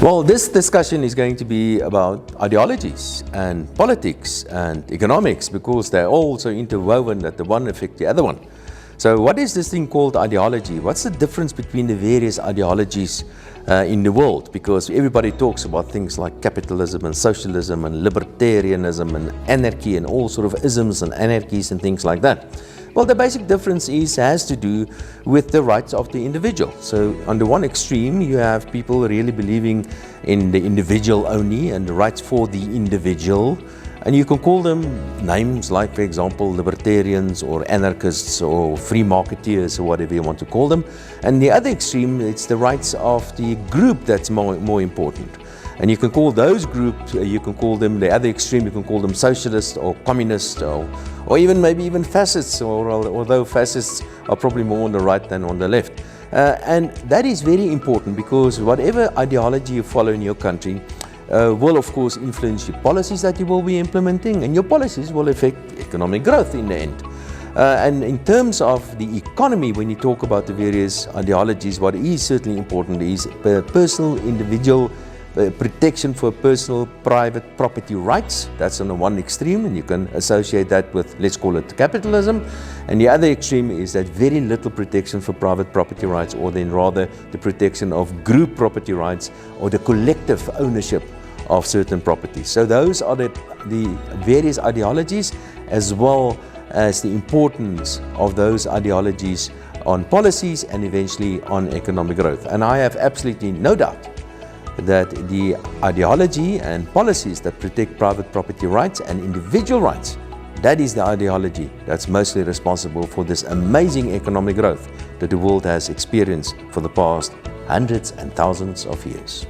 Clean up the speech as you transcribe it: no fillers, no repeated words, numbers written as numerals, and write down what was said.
Well, this discussion is going to be about ideologies and politics and economics, because they're all so interwoven that the one affects the other one. So what is this thing called ideology? What's the difference between the various ideologies in the world? Because everybody talks about things like capitalism and socialism and libertarianism and anarchy and all sort of isms and anarchies and things like that. Well, the basic difference has to do with the rights of the individual. So on the one extreme, you have people really believing in the individual only and the rights for the individual. And you can call them names like, for example, libertarians or anarchists or free marketeers or whatever you want to call them. And the other extreme, it's the rights of the group that's more important. And you can call those groups, you can call them the other extreme, you can call them socialist or communist or even maybe even fascists, although fascists are probably more on the right than on the left. And that is very important, because whatever ideology you follow in your country will of course influence your policies that you will be implementing, and your policies will affect economic growth in the end. And in terms of the economy, when you talk about the various ideologies, what is certainly important is personal, individual protection for personal private property rights. That's on the one extreme, and you can associate that with, let's call it, capitalism. And the other extreme is that very little protection for private property rights, or then rather the protection of group property rights or the collective ownership of certain properties. So those are the various ideologies, as well as the importance of those ideologies on policies and eventually on economic growth. And I have absolutely no doubt that the ideology and policies that protect private property rights and individual rights, that is the ideology that's mostly responsible for this amazing economic growth that the world has experienced for the past hundreds and thousands of years.